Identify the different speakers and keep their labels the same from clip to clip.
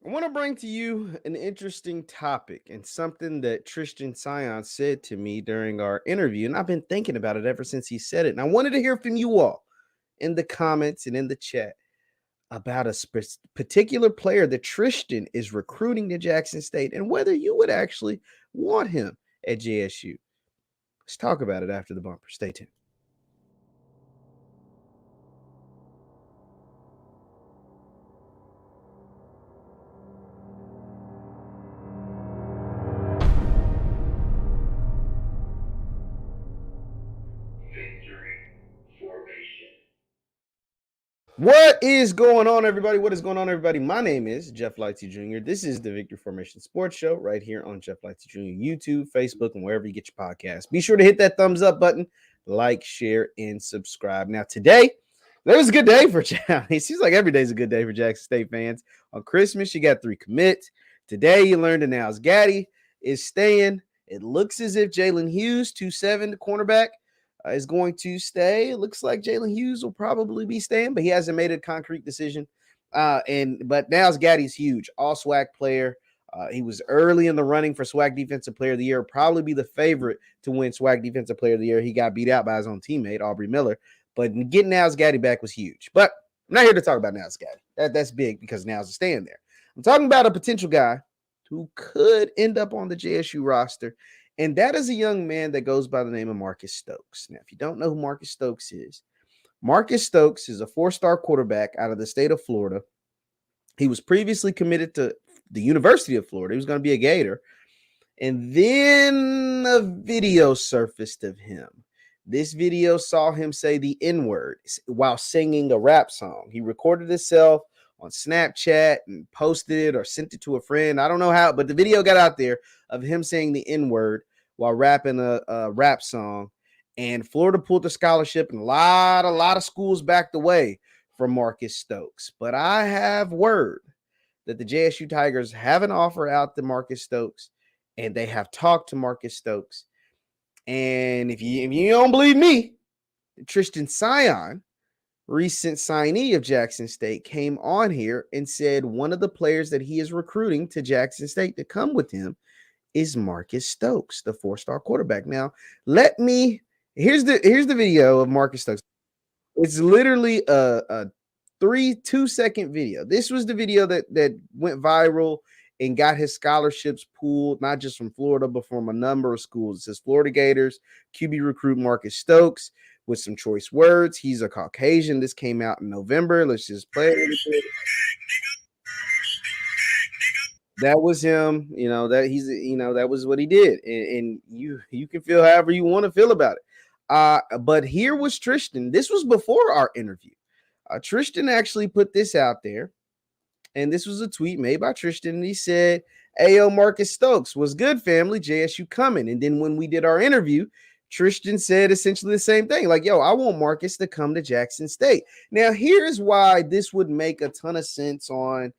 Speaker 1: I want to bring to you an interesting topic and something that Tristan Sion said to me during our interview. And I've been thinking about it ever since he said it. And I wanted to hear from you all in the comments and in the chat about a particular player that Tristan is recruiting to Jackson State and whether you would actually want him at JSU. Let's talk about it after the bumper. Stay tuned. What is going on, everybody? What is going on, everybody? My name is Jeff Lightsy Jr. This is the Victory Formation Sports Show right here on Jeff Lightsy Jr. YouTube, Facebook, and wherever you get your podcasts. Be sure to hit that thumbs up button, like, share, and subscribe. Now, today, there's a good day for Jackson. It seems like every day is a good day for Jackson State fans. On Christmas, you got 3 commits. Today, you learned that Niles Gaddy is staying. It looks as if Jalen Hughes, 2'7", the cornerback, is going to stay. It looks like Jalen Hughes will probably be staying, but he hasn't made a concrete decision. But Niles Gaddy's huge, all SWAC player. He was early in the running for SWAC Defensive Player of the Year, probably be the favorite to win SWAC Defensive Player of the Year. He got beat out by his own teammate, Aubrey Miller. But getting Niles Gaddy back was huge. But I'm not here to talk about Niles Gaddy. That's big because Niles is staying there. I'm talking about a potential guy who could end up on the JSU roster. And that is a young man that goes by the name of Marcus Stokes. Now, if you don't know who Marcus Stokes is a 4-star quarterback out of the state of Florida. He was previously committed to the University of Florida. He was going to be a Gator. And then a video surfaced of him. This video saw him say the N-word while singing a rap song. He recorded himself on Snapchat and posted it or sent it to a friend. I don't know how, but the video got out there of him saying the N-word while rapping a rap song. And Florida pulled the scholarship, and a lot of schools backed away from Marcus Stokes. But I have word that the JSU Tigers have an offer out to Marcus Stokes, and they have talked to Marcus Stokes. And if you don't believe me, Tristan Sion, recent signee of Jackson State, came on here and said one of the players that he is recruiting to Jackson State to come with him is Marcus Stokes, the 4-star quarterback. Now, here's the video of Marcus Stokes. It's literally a 2-second video. This was the video that went viral and got his scholarships pooled, not just from Florida, but from a number of schools. It says Florida Gators, QB recruit Marcus Stokes, with some choice words. He's a Caucasian. This came out in November. Let's just play it. That was him, that was what he did. And you can feel however you want to feel about it. But here was Tristan. This was before our interview. Tristan actually put this out there. And this was a tweet made by Tristan. And he said, "Ayo, Marcus Stokes, was good, family? JSU coming." And then when we did our interview, Tristan said essentially the same thing. Like, yo, I want Marcus to come to Jackson State. Now, here's why this would make a ton of sense on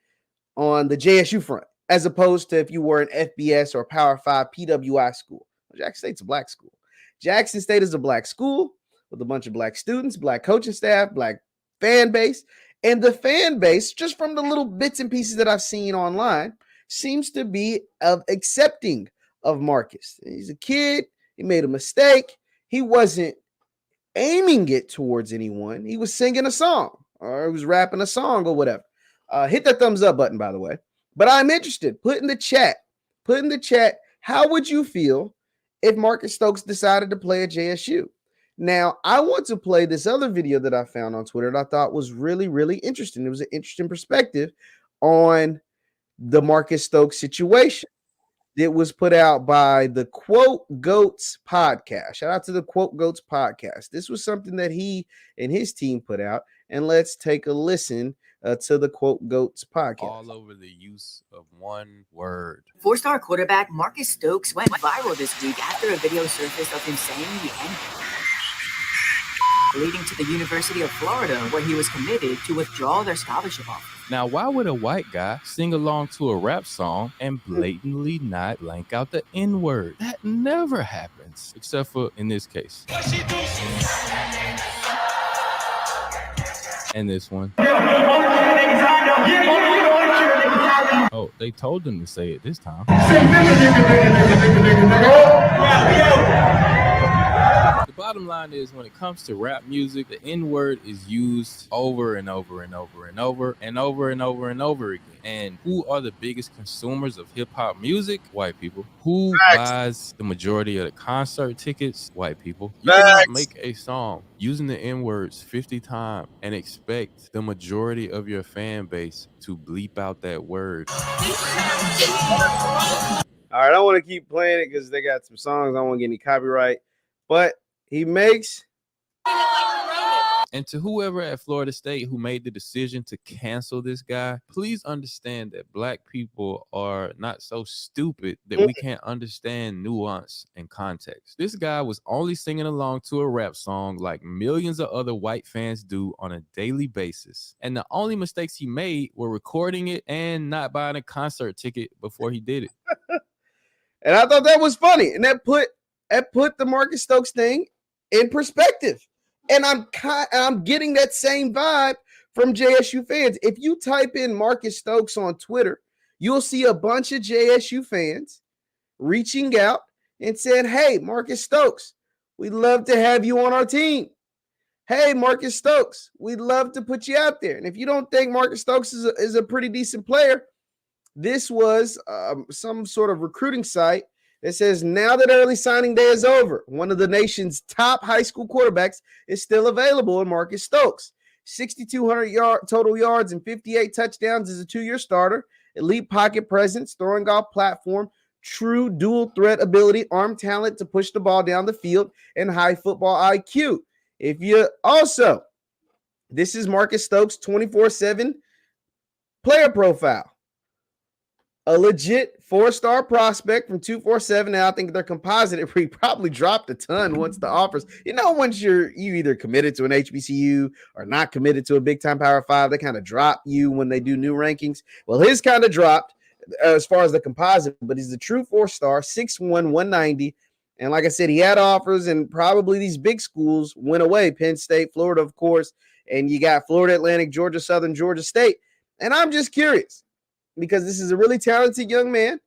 Speaker 1: the JSU front, as opposed to if you were an FBS or Power 5 PWI school. Jackson State's a black school. Jackson State is a black school with a bunch of black students, black coaching staff, black fan base. And the fan base, just from the little bits and pieces that I've seen online, seems to be accepting of Marcus. He's a kid. He made a mistake. He wasn't aiming it towards anyone. He was singing a song or he was rapping a song or whatever. Hit that thumbs up button, by the way. But I'm interested. Put in the chat, how would you feel if Marcus Stokes decided to play at JSU? Now, I want to play this other video that I found on Twitter that I thought was really, really interesting. It was an interesting perspective on the Marcus Stokes situation. It was put out by the Quote Goats podcast. Shout out to the Quote Goats podcast. This was something that he and his team put out. And let's take a listen to the Quote Goats podcast.
Speaker 2: All over the use of one word.
Speaker 3: 4-star quarterback Marcus Stokes went viral this week after a video surfaced of him saying the N-word, leading to the University of Florida, where he was committed to withdraw their scholarship offer.
Speaker 2: Now, why would a white guy sing along to a rap song and blatantly not blank out the N-word? That never happens, except for in this case. And this one. Oh, they told them to say it this time. The bottom line is, when it comes to rap music, the N-word is used over and over and over and over and over and over and over again. And who are the biggest consumers of hip-hop music? White people. Who buys the majority of the concert tickets? White people. You cannot make a song using the N-words 50 times and expect the majority of your fan base to bleep out that word.
Speaker 1: All right, I want to keep playing it because they got some songs. I don't want to get any copyright. But he makes...
Speaker 2: And to whoever at Florida State who made the decision to cancel this guy, please understand that Black people are not so stupid that we can't understand nuance and context. This guy was only singing along to a rap song like millions of other white fans do on a daily basis. And the only mistakes he made were recording it and not buying a concert ticket before he did it.
Speaker 1: And I thought that was funny. And that put the Marcus Stokes thing in perspective. And I'm getting that same vibe from JSU fans. If you type in Marcus Stokes on Twitter, you'll see a bunch of JSU fans reaching out and saying, hey, Marcus Stokes, we'd love to have you on our team. Hey, Marcus Stokes, we'd love to put you out there. And if you don't think Marcus Stokes is a pretty decent player, this was some sort of recruiting site that says, now that early signing day is over, one of the nation's top high school quarterbacks is still available in Marcus Stokes. 6,200 total yards and 58 touchdowns as a 2-year starter, elite pocket presence, throwing off platform, true dual threat ability, arm talent to push the ball down the field, and high football IQ. This is Marcus Stokes' 24/7 player profile. A legit 4-star prospect from 247. Now I think their composite probably dropped a ton once the offers. Once you either committed to an HBCU or not committed to a big time Power 5, they kind of drop you when they do new rankings. Well, his kind of dropped as far as the composite, but he's a true 4-star, 6'1", 190. And like I said, he had offers, and probably these big schools went away. Penn State, Florida, of course, and you got Florida Atlantic, Georgia Southern, Georgia State. And I'm just curious, because this is a really talented young man,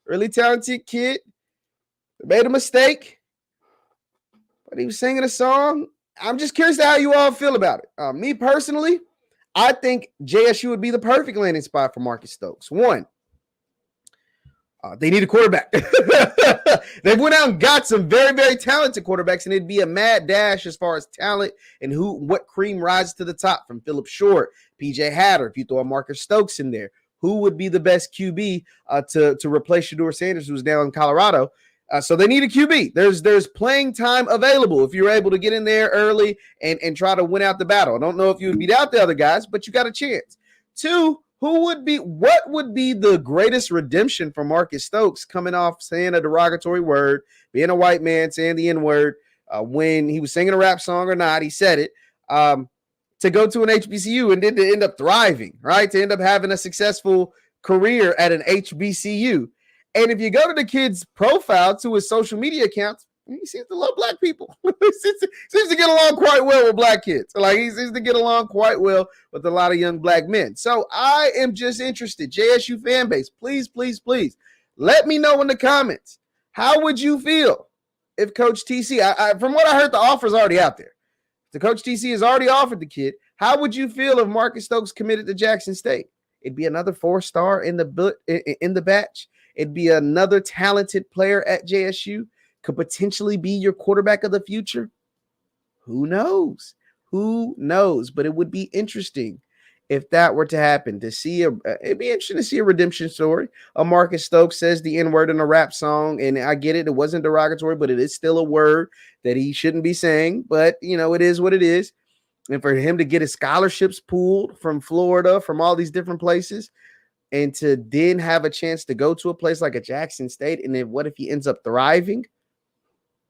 Speaker 1: really talented kid. Made a mistake, but he was singing a song. I'm just curious how you all feel about it. Me personally, I think JSU would be the perfect landing spot for Marcus Stokes. One, they need a quarterback. They went out and got some very, very talented quarterbacks, and it'd be a mad dash as far as talent and what cream rises to the top, from Phillip Short, PJ Hatter. If you throw a Marcus Stokes in there, who would be the best QB to replace Shedeur Sanders, who's down in Colorado? So they need a QB. There's playing time available if you're able to get in there early and try to win out the battle. I don't know if you would beat out the other guys, but you got a chance. Two, what would be the greatest redemption for Marcus Stokes, coming off saying a derogatory word, being a white man, saying the N-word, when he was singing a rap song or not, he said it, to go to an HBCU and then to end up thriving, right? To end up having a successful career at an HBCU. And if you go to the kid's profile, to his social media accounts, he seems to love Black people. He seems to get along quite well with Black kids. Like, he seems to get along quite well with a lot of young Black men. So I am just interested. JSU fan base, please, please, please, let me know in the comments. How would you feel if Coach TC, from what I heard, the offer's already out there. The Coach TC has already offered the kid. How would you feel if Marcus Stokes committed to Jackson State? It'd be another 4-star in the batch. It'd be another talented player at JSU. Could potentially be your quarterback of the future. Who knows? Who knows? But it would be interesting if that were to happen. It'd be interesting to see a redemption story. Marcus Stokes says the N-word in a rap song, and I get it. It wasn't derogatory, but it is still a word that he shouldn't be saying. But, it is what it is. And for him to get his scholarships pooled from Florida, from all these different places, and to then have a chance to go to a place like a Jackson State, and then what if he ends up thriving?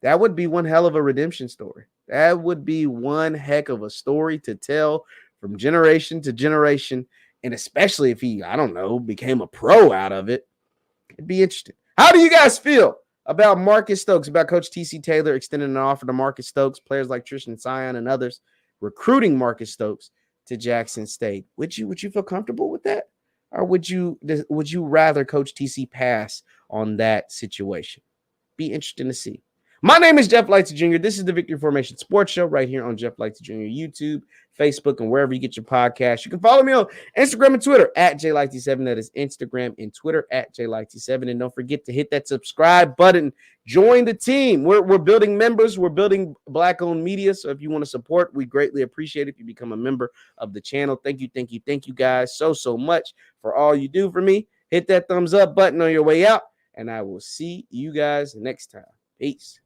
Speaker 1: That would be one hell of a redemption story. That would be one heck of a story to tell from generation to generation. And especially if he, became a pro out of it, it'd be interesting. How do you guys feel about Marcus Stokes, about Coach TC Taylor extending an offer to Marcus Stokes, players like Tristan Sion and others recruiting Marcus Stokes to Jackson State? Would you feel comfortable with that? or would you rather Coach TC pass on that situation? Be interesting to see. My name is JeffLightsYJr. This is the Victory Formation Sports Show right here on JeffLightsYJr YouTube, Facebook, and wherever you get your podcast. You can follow me on Instagram and Twitter at JLightsy7. That is Instagram and Twitter at JLightsy7. And don't forget to hit that subscribe button. Join the team. We're building members. We're building Black-owned media. So if you want to support, we greatly appreciate it if you become a member of the channel. Thank you guys so much for all you do for me. Hit that thumbs up button on your way out, and I will see you guys next time. Peace.